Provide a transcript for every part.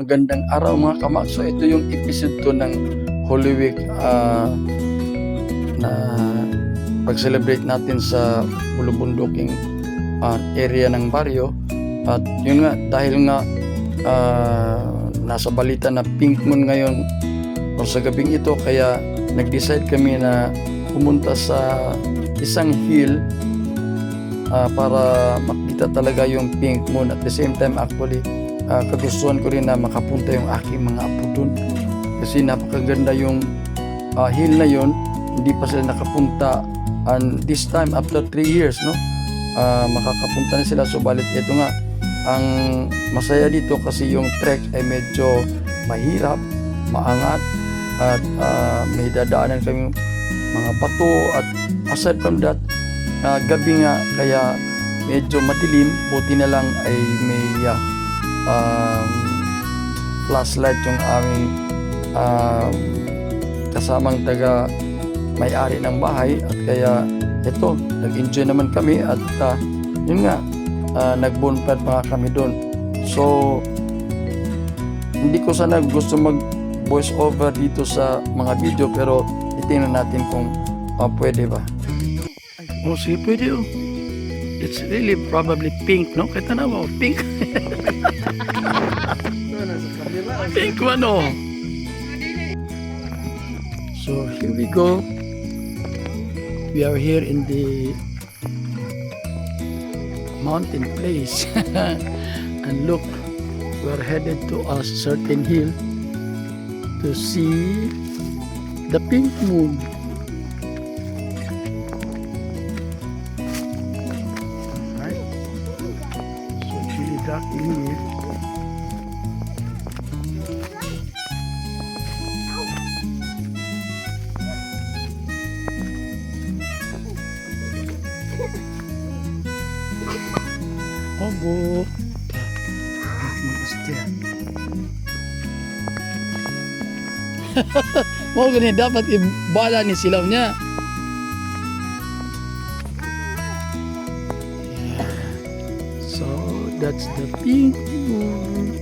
Magandang araw mga kamak. So ito yung episode 2 ng Holy Week na pag-celebrate natin sa bulubunduking area ng baryo. At yun nga, dahil nga nasa balita na pink moon ngayon o sa gabing ito, kaya nag-decide kami na pumunta sa isang hill para makita talaga yung pink moon. At the same time, actually, kagustuhan ko rin na makapunta yung aking mga apo dun. Kasi napakaganda yung hill na yun. Hindi pa sila nakapunta. And this time, after 3 years, no? Makakapunta na sila. Subalit ito nga, ang masaya dito kasi yung trek ay medyo mahirap, maangat, at may dadaanan kami mga bato. At aside from that, gabi nga, kaya medyo madilim. Buti na lang ay may flashlight yung aming kasamang taga may-ari ng bahay. At kaya ito, nag-enjoy naman kami. At yun nga, nag-bonfire pa kami doon. So hindi ko sana gusto mag voice over dito sa mga video, pero itingnan natin kung pwede ba. Oh, sige, pwede oh. It's really probably pink, no? Kahit na mo, pink. Pink one, oh. So here we go. We are here in the mountain place. And look, we're headed to a certain hill to see the pink moon. Alright. So it's really dark in here. Obo. Mag-istia. Mau ganyan, dapat ibala ni silaw niya. Yeah. So that's the pink moon.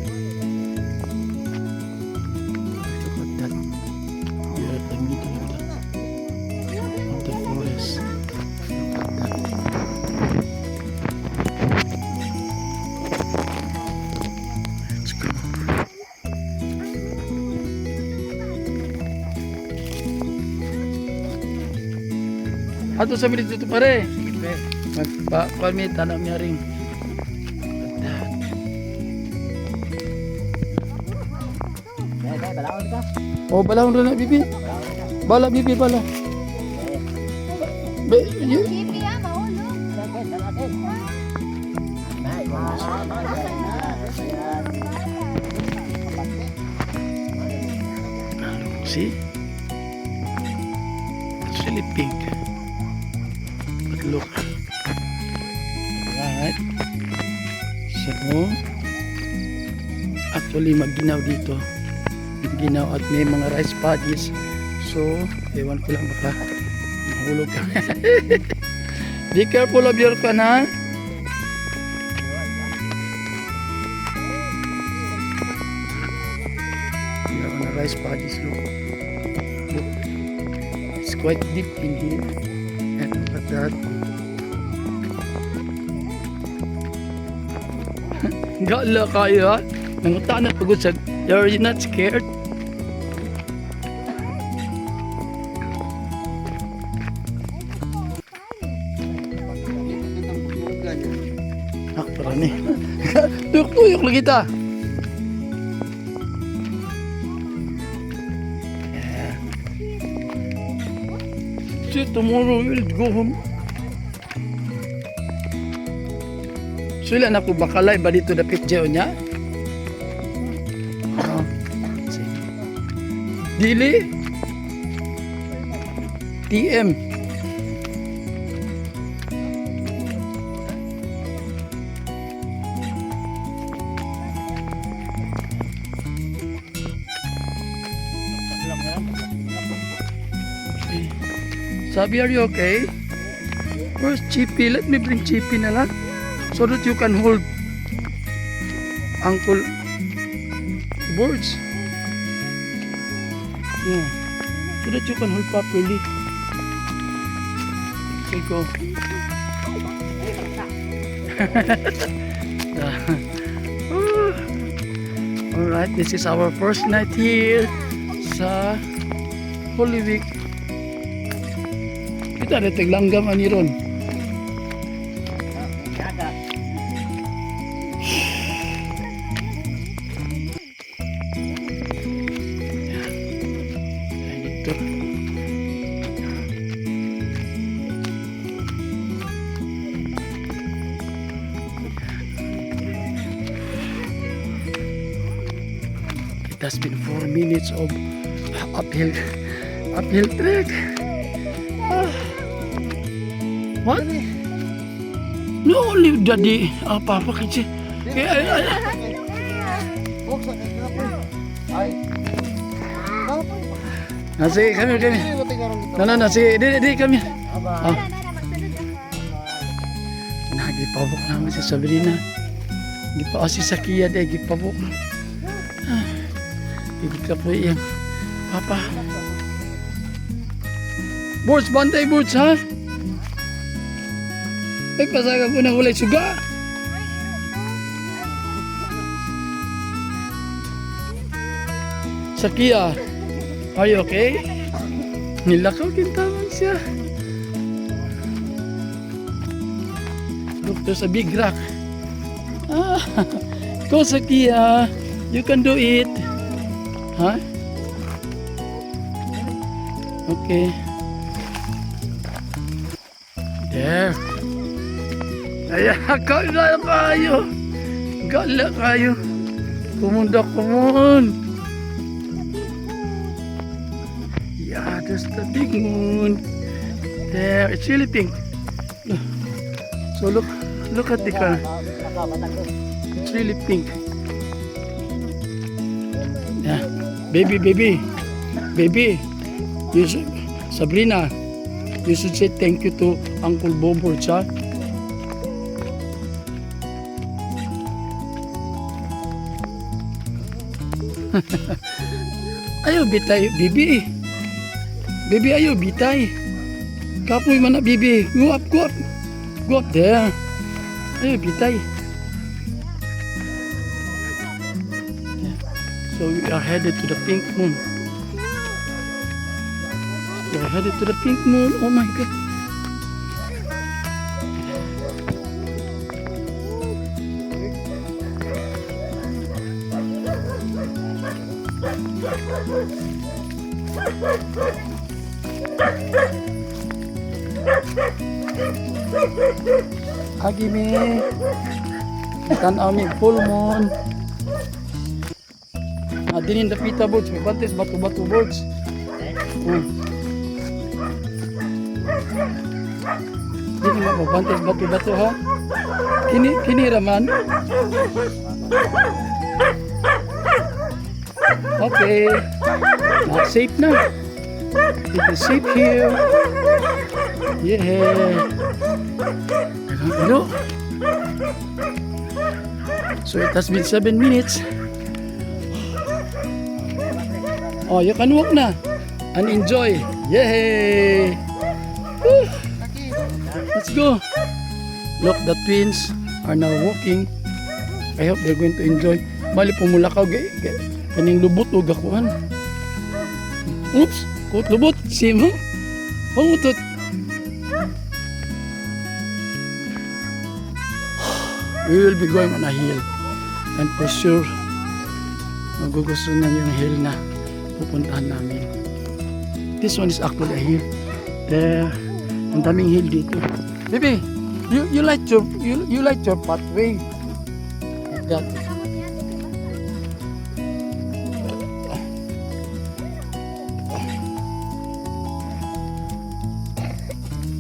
Look at that. We are at the middle of the forest. Ato sa bilis dito pare. Magpa-palmi tanam niya rin. Oh, balahon rin na bibi. Bala bibi, bala. See? It's really pink. Look. Alright. So, actually magginaw dito. Magginaw at may mga rice paddies. So, ewan ko lang baka mahulog ka. Be careful of your kanan. We are on a rice paddies. Look. Look. It's quite deep in here. And look at that. Gala kayo ha? Nangutaan na pagod sa... Are you not scared? Parang ni. Tuyok-tuyok lagi kita. Yeah. See, tomorrow we'll go home. So ilan ako bakalay ba dito dapit dyan niya? Dili TM Sabi, are you okay? Where's Chippy? Let me bring Chippy na lang so that you can hold Uncle birds. Yeah. So that you can hold properly. Okay, go. Alright, this is our first night here sa Holy Week. Kita na taglanggam ani ron. Ito. It has been 4 minutes of uphill trek. What? No, only daddy. Papa kasi. Sige, kami. No, sige, di kami. Nagipabok naman si Sabrina. Si Sakia dahil gipabok. Hindi ka po iyang Papa. Birds, bantay birds ha? Ay, pasaga ko na kulay suga. Sakia, are you okay? Nilakaw kintaman siya. Look, there's a big rock. Go Sakia, you can do it. Huh? Okay. There. Ayan, gala kayo. Gala kayo. Kumunda. Yeah, there's the big moon. There, it's really pink. So look at the color. It's really pink. Yeah. Baby. Sabrina, you should say thank you to Uncle Bobo, ha? Ayaw bitay, bibi. Bibi, ayaw bitay. Kapoy man na, bibi. Go up there. Ayaw bitay. So we are headed to the pink moon. We are headed to the pink moon. Oh my God. Agimi. Tanaw mi full moon. Dinin dapita birds, may bantes batu-batu birds. Dini mo bantes batu-batu ha. Kini raman. Okay. Now safe na. It is safe here. Yeah. Hello. So it has been 7 minutes. Oh, you can walk na and enjoy. Yay! Woo! Let's go. Look, the twins are now walking. I hope they're going to enjoy. Bali pumulakaw kaning lubot o gakuan. Oops, kot lubot. Simo. Pangutot. We will be going on a hill. And for sure, magugusto na yung hill na pupuntahan namin. This one is actually a hill. There, ang daming hill dito. Baby, you like your pathway. Like that.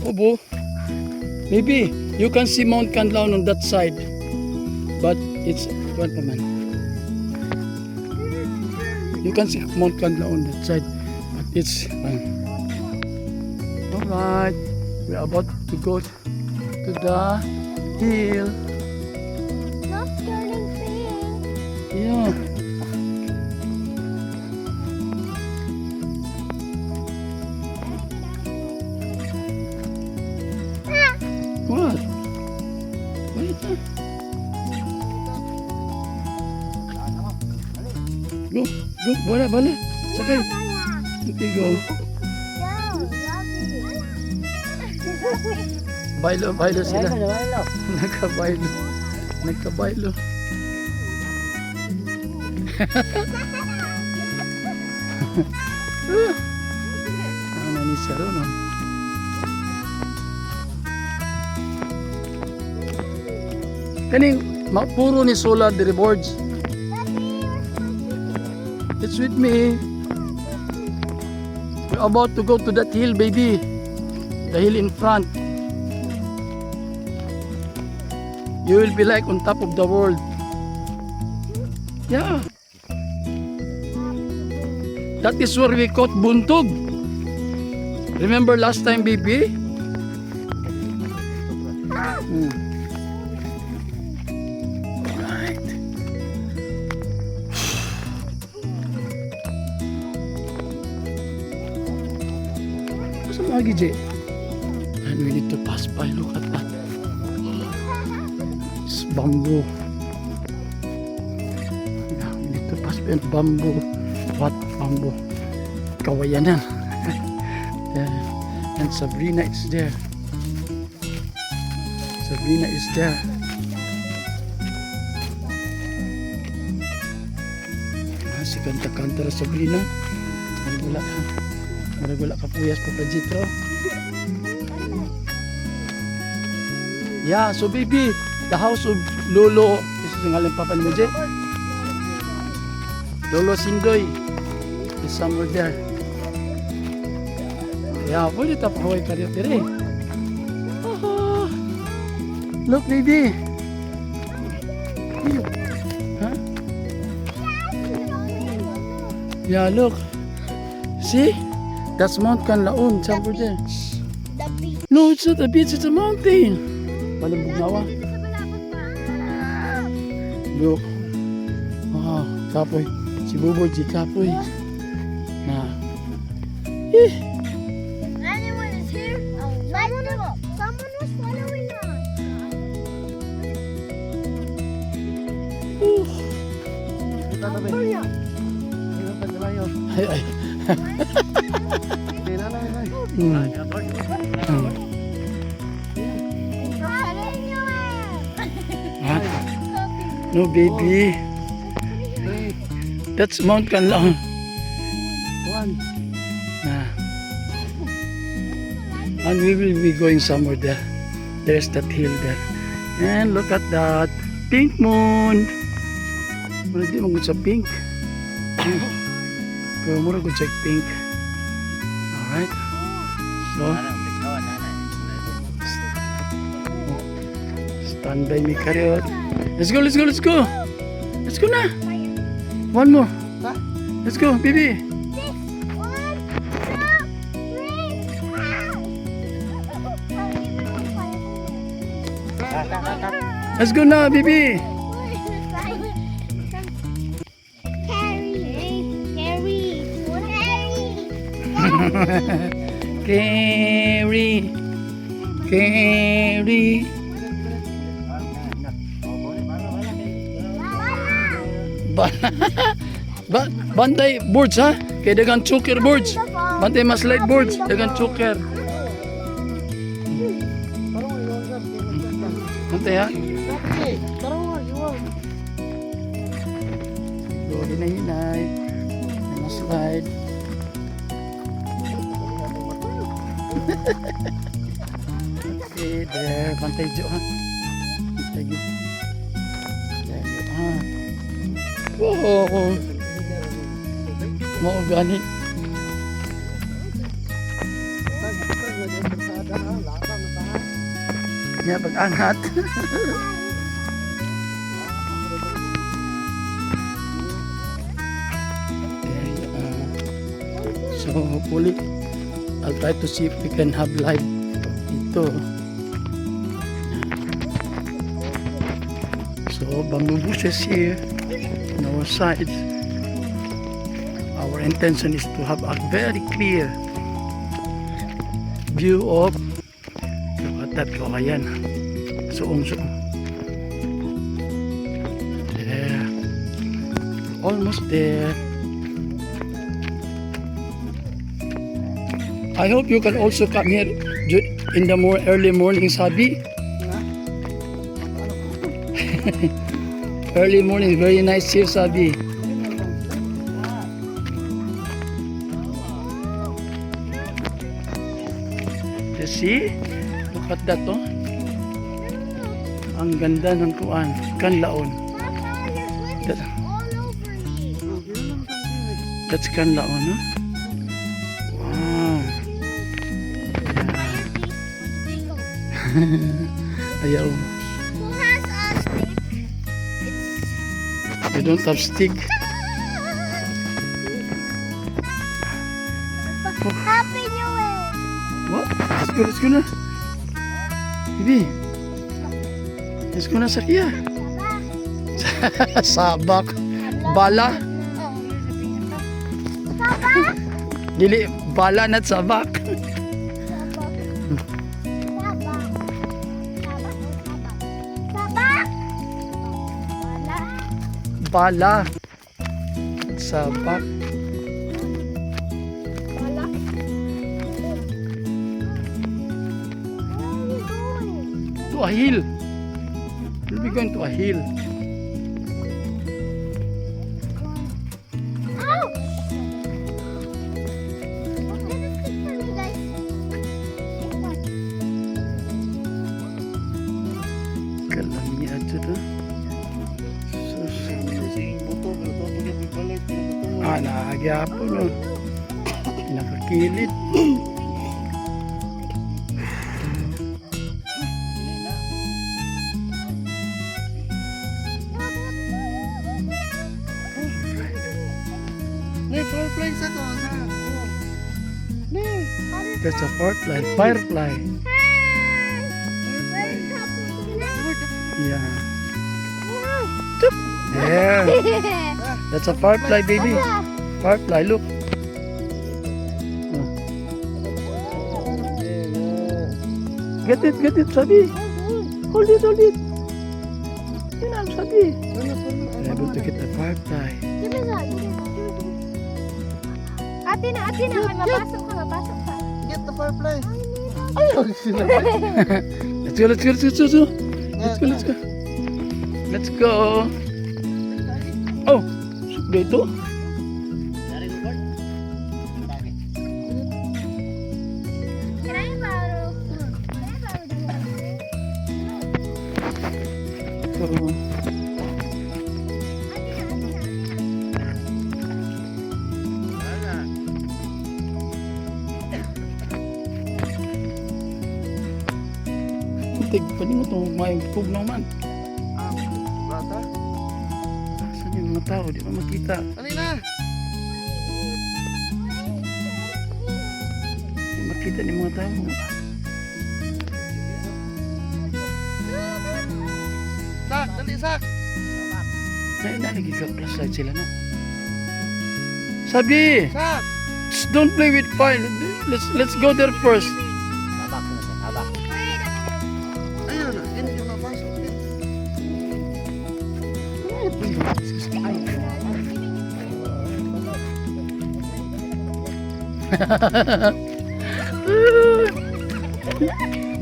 Obo, maybe you can see Mount Canlaon on that side, but it's one man. You can see Mount Canlaon on that side, but it's alright. We're about to go to the hill. Not turning pink. Yeah. Go. Go. Bala. Sakay. Okay, go. Bailo sila. Nagkabailo. Ano ni Saro, no? Kaning puro ni Sola the boards. It's with me. We're about to go to that hill, baby. The hill in front. You will be like on top of the world. Yeah. That is where we caught buntog. Remember last time, baby? Alright. What's the matter, Jay? And we need to pass by. Look at that. It's bamboo. Yeah, we need to pass by bamboo. What bamboo? Kawayanan. And Sabrina is there. Sabrina is there. Si kanta-kanta na Sabrina. Maragula ka puyas pa Jitro. Yeah, so baby, the house of Lolo, this is ang alam papa ni Moje. Lolo Sindoy is somewhere there. Yeah, pwede tapaway ka rin dire. Oh, look baby. Huh? Yeah, look. See? That's Mount Kanlaon, somewhere there. The beach. No, it's not a beach, it's a mountain. Malambog nawa. Look. Wow, kapoy. Si Buboy, si kapoy. Na. Anyone is here? Someone was following us. Ay. Huh? No baby. That's Mount Kanlaon. And we will be going somewhere there. There's that hill there. And look at that pink moon. Mura di mo sa pink. Pero mura ko sa pink. Alright. So, stand by me karyot. Let's go. Let's go na. One more. Let's go, baby. 1, 2, 3. Let's go na, baby. Carry. Bantay boards ha? Kaya dagang choker boards. Bantay mas light boards. Dagang choker. Bantay ha? Go hinay. Mas slide. Okay, there. Bantay jo ha? Bantay jo. There you ha? Wow! Mau gani. Ya pag-angat. So hopefully I'll try to see if we can have live ito. So bamboo bushes here on our sides. Our intention is to have a very clear view of that kawayan. Suong. There. almost there. I hope you can also come here in the early morning, Sabi. Early morning, very nice here, Sabi. You see? Look at that, oh. Ang ganda ng kuan, Kanlaon. Papa, your That, sweater's all over me. that's Kanlaon, no? Wow. Ayaw. Who has a stick? You don't have stick. Happy New Year! What? Let's go na. Bibi. Let's go na sa kiya. Sabak. Bala. Sabak! Dili, bala na sabak. Sabak! Bala. Sabak. Wala. Where are you going? To a hill. We'll be going to a hill. Ow! Get a stick for me, guys. Kalami aja to. Nahagyapo no. Nakakilid. That's a firefly. Firefly. Yeah. There. That's a firefly, baby. Firefly, look. Get it, Sabi. Hold it. Yun ang Sabi. You're able to get the firefly. Atin na. Mapasok ka. Get the firefly. Let's go. Oh, dito. Can I borrow? So, tig, pwede mo itong maipog naman. Bata. Saan yung mga tao? Di ba makita? Kanina. Di makita ni mga tao. Sak, dali sak. Nalagi ka flashlight sila na. Sabi! Sak. Don't play with fire. Let's go there first. Ayun, hindi yung mapasok.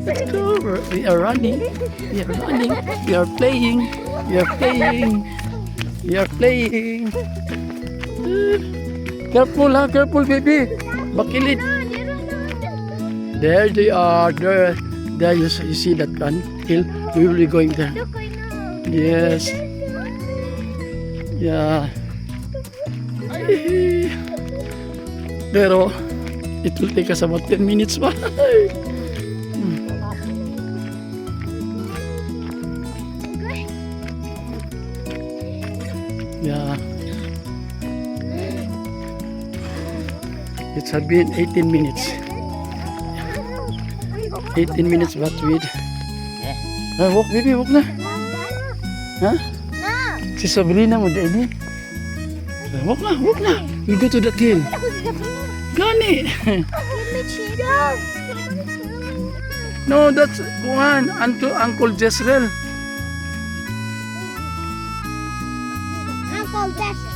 Let's go. We are running. We are running. We are playing. We are playing. We are playing. Careful, ha? Careful, baby. Bakilid. There they are. There you see that one hill. We will be going there. Look, I know. Yes. Yeah. Pero it will take us about 10 minutes pa. Yeah. It has been 18 minutes. 18 minutes but with walk baby, walk na. Ha? Na. Si Sabrina mo din eh. Walk na. We'll go to that hill. Gani. No, that's one. Uncle Jezreel. Uncle Jesse.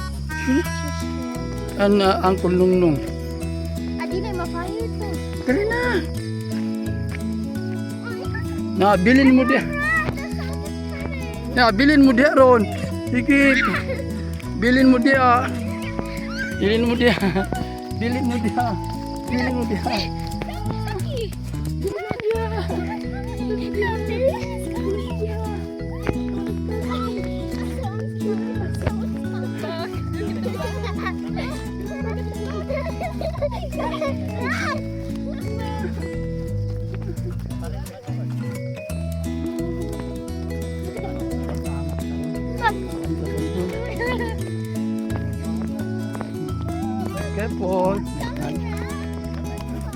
Uncle Nungnung. Adi na mapayo ito. Dali na. Bilin mo dia. Bilin mo dia ron. Sige. Bilin mo dia. Bilin mo dia. Bilin mo dia. Bilin mo dia. Careful.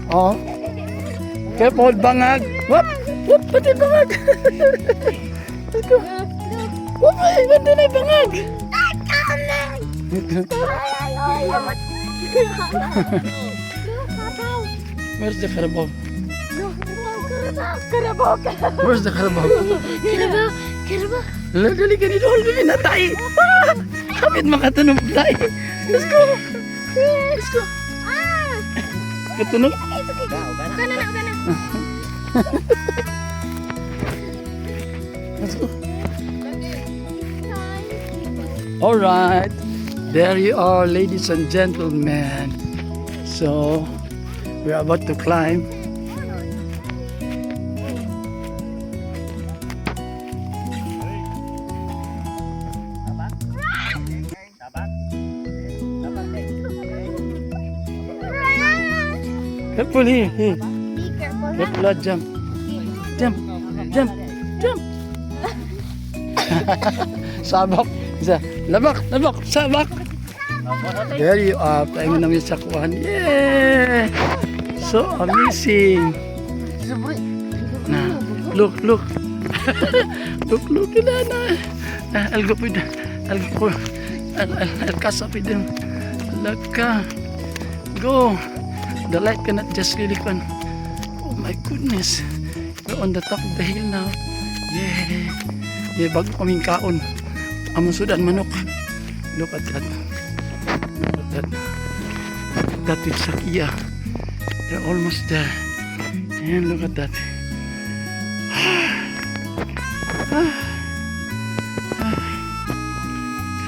Oh. Careful, bangag. Whoop! Whoop! Pati bangag! Let's go. Whoop! Ay, ganda na yung bangag! Where's the Carabao? Where's the Carabao? Hala, dali ka nito. Hala, natay. Kapit makatanong tayo. Let's go. Let's go. Katunog? Let's go. All right. There you are, ladies and gentlemen. So, we are about to climb. Careful here, here. Be careful. Careful, jump. Jump, jump, jump. Sabak. Isa. Labak, labak, sabak. There you are. Tayo namin sa kuhan. Yeah! So amazing. Nah, look, look. Look, na. I'll go with I'll cast up with them. Laka. Go. The light cannot just really can. Oh my goodness. We're on the top of the hill now. Yeah. Yeah, bago kaming kaon. Amusudan manok. Look at that. Look at that. That with Sakia. They're almost there. And look at that.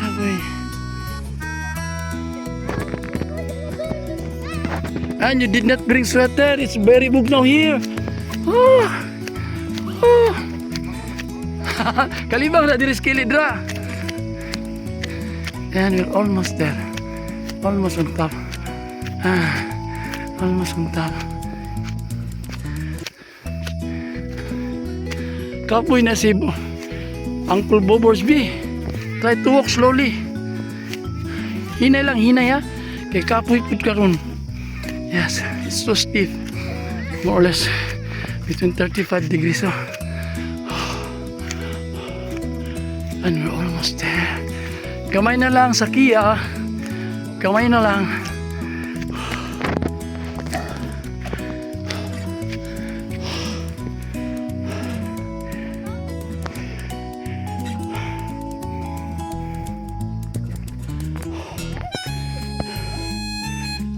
Grabe. And you did not bring sweater. It's very bugnaw here. Oh. Oh. Kalibang na diri skilidra. And we're almost there. Almost on top. Almost on top. Kapoy na si Uncle Boborsby. Try to walk slowly. Hinay lang, hinay ha. Kay kapoy pud karon. Yes, it's so steep. More or less between 35 degrees. So. And we're almost there. Kamay na lang sa Kia. Kamay na lang.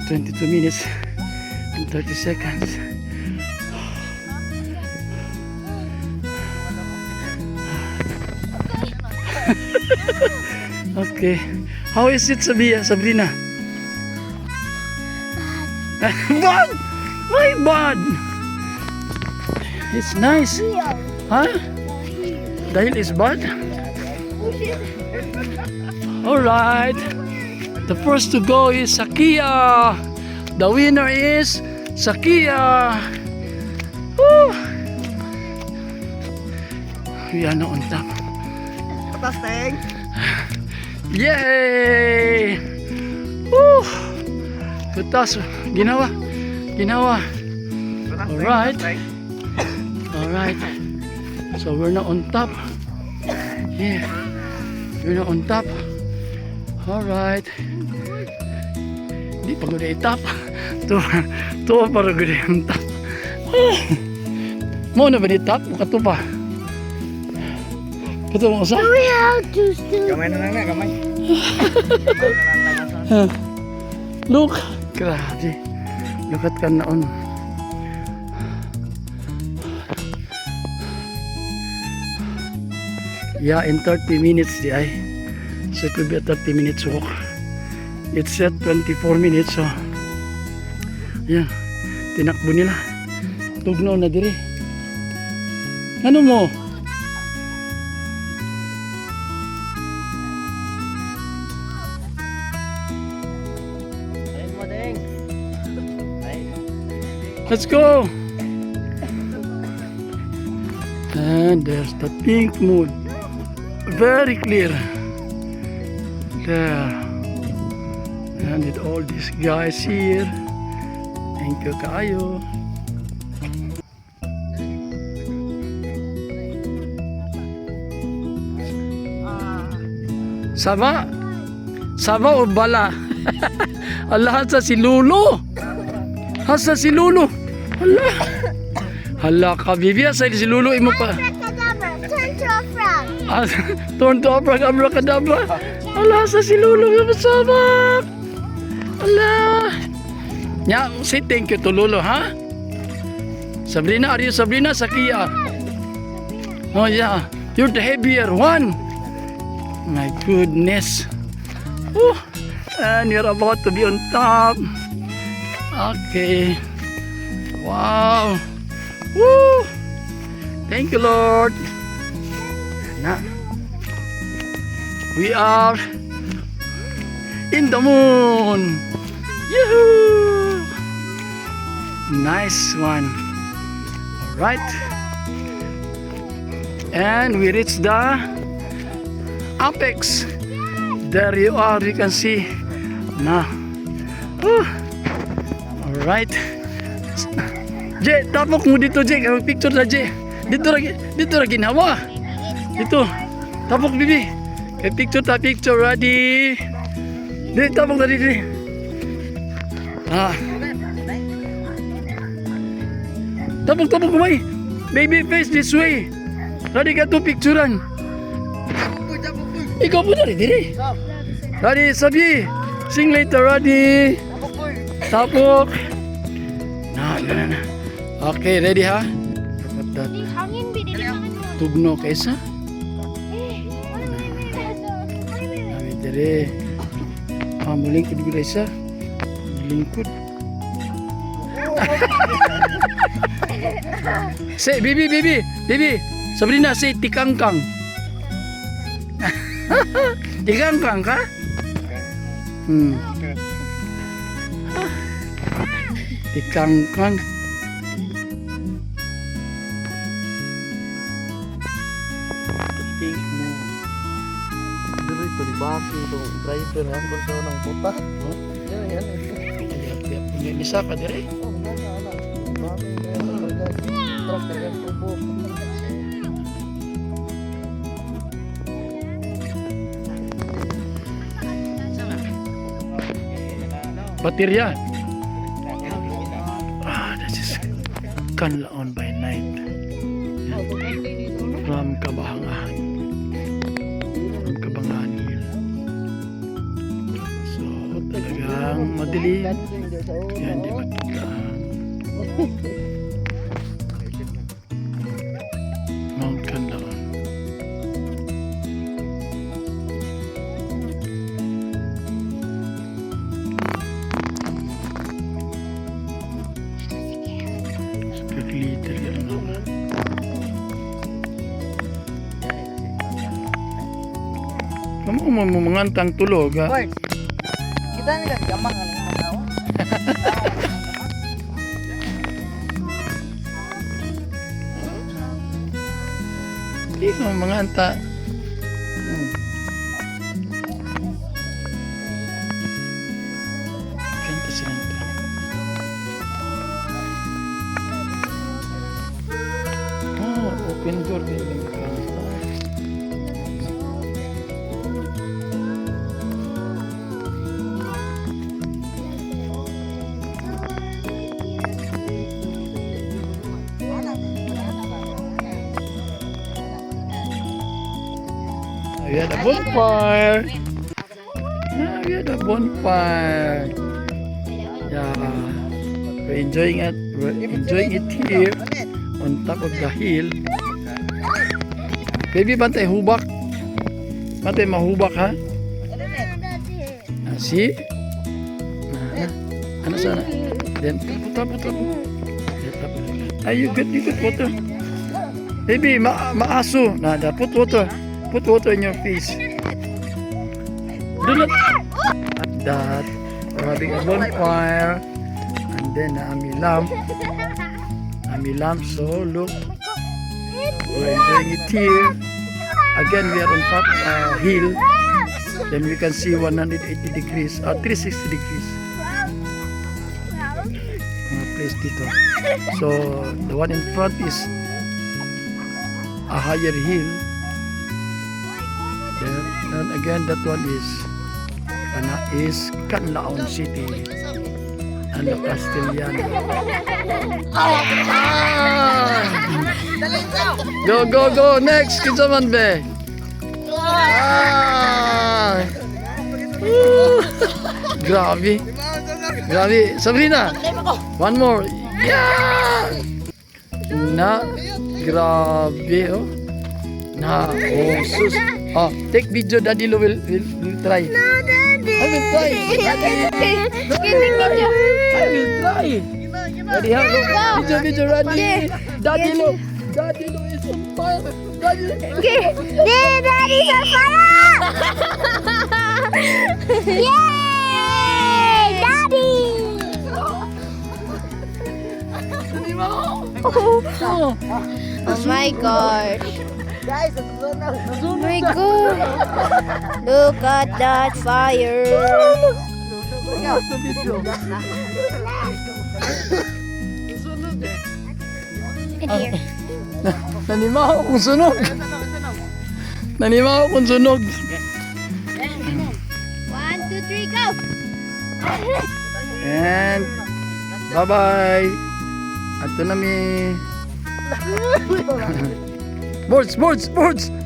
"22 minutes and 30 seconds. Okay. How is it, Sabrina? Bad! Why bad? It's nice. Huh? The hill is bad? Alright. The first to go is Sakia. The winner is Sakia. Woo! We are now on top. Patasteng. Yay! Woo! Kutas, ginawa. Alright. Alright. So we're now on top. Yeah. We're now on top. Alright. Di pa gud itap. To para gud ang top. Mo na ba ni top? Kato pa. Kato mo sa? We have to still. Gamay na lang na, gamay. Look. Grabe. Look at Kanaon. Yeah, in 30 minutes di ay. So it will be a 30 minutes walk. It's at 24 minutes, so ayan, tinakbo nila. Tugnaw na diri. Ano mo? Ayun mo, Deng. Ay. Let's go! And there's the pink moon. Very clear. There. And with all these guys here. Thank you kayo. Sama? Sama o bala? Allah, hasa si Lulu. Hasa si Lulu. Allah. Hala ka, Bibi. Asa si Lulu imo pa. Abracadabra, turn to a frog. Ah, turn to abracadabra. Allah, hasa si Lulu. Sabak. Allah. Ya, say thank you to Lulu, ha? Sabrina, are you Sabrina? Sakia. Oh, yeah. You're the heavier one. My goodness. And you're about to be on top. Okay. Wow. Woo! Thank you, Lord. Now, we are in the moon. Yoo-hoo! Nice one. All right. And we reached the apex. There you are. You can see. Now. All right. Jay, tapok mo dito, Jay. Picture na, Jay. Dito lagi nawa. Dito. Tapok, Bibi. Picture. Ready. Dito, tapok na dito. Tapok, kumay. Baby face this way. Ready ka to picturean. Ikaw po na rin, diri. Ready, sabi. Sing later, ready. Tapok. Na. Okay, ready ha? Look at that. Hangin bi dili hangin mo. Tugno kaysa. Kami dire. Muling ko dito kaysa. Lingkod. Say, Bibi. Sabrina, say tikangkang. Tikangkang ka? Tikangkang. Pink mo. Dito ito, di ba? Itong driver, ha? Kung saan ng puta. Yan. Punya bisa ka dire? Truck, talagang tubo. Baterya. This is Kanlaon by night. From Kabangahan. Hill. So, talagang madilim. Kaya hindi makita ang Mount Kanlaon. Kaglitter yan ako. Kamu mo mangantang tulog ha? Bart, kita nila gamang ano yung tao? Hindi ka manganta. Kanta sila nito. Open door din yung kanta. We had a bonfire. We had a bonfire. Yeah, we're enjoying it. We're enjoying it here on top of the hill. Baby, bantay hubak. Bantay mahubak ha. See? Ano sana? Then puta. Are you good? You good water? Baby, maaso. Nah, put water. Put water in your face. Do not. At that, we're having a bonfire. And then Ami lamp. So look, we're enjoying it here. Again, we are on top hill. Then we can see 180 degrees, 360 degrees. Place dito. So the one in front is a higher hill. Then and again that one is Canlaon City. Ano Castellano. Go next kinsa man be. Grabe. Sabrina. One more. Yeah. Na grabe oh. Na sus. Oh, take video. Daddy will try. No, Daddy. I will try. I will try. Daddy, look. Video, ready. Daddy, look. Daddy, look. It's on fire. Daddy. Daddy's on fire! Yay! Daddy! Oh my gosh. Guys, nasusunog. Oh my god. Look at that fire. In here. Nanimaw kung sunog. Nanimaw kung sunog. 1, 2, 3, go! And bye-bye. Ato na mi. Birds.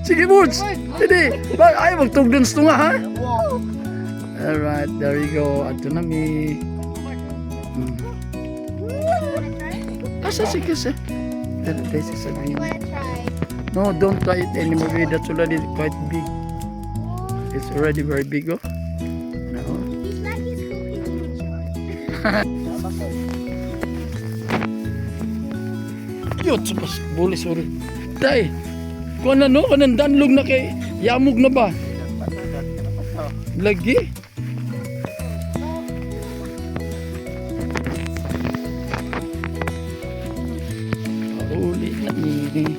Sige, birds. Hindi. Ayaw magtugdun sa tunga, ha? Alright, there we go. Ato na mi. Asa sige sa? This is a green. Wanna try? No, don't try it anymore. That's already quite big. It's already very big, oh. No. He's like he's cooking. Yun, sapas, buli, sorry. Tay, kung ano, kanang danlog na kay yamog na ba? Lagi? Uli na ini.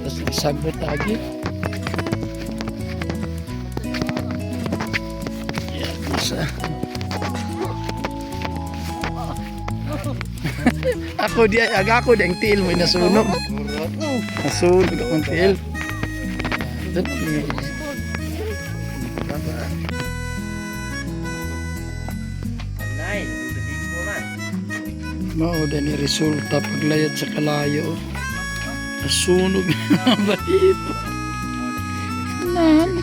Tapos sagbot lagi. Yan, isa. Ako di aga ako ding tiil mo nasunog. Nasunog akong tiil. Mao ni resulta paglayad sa kalayo. Nasunog na balito. Nan.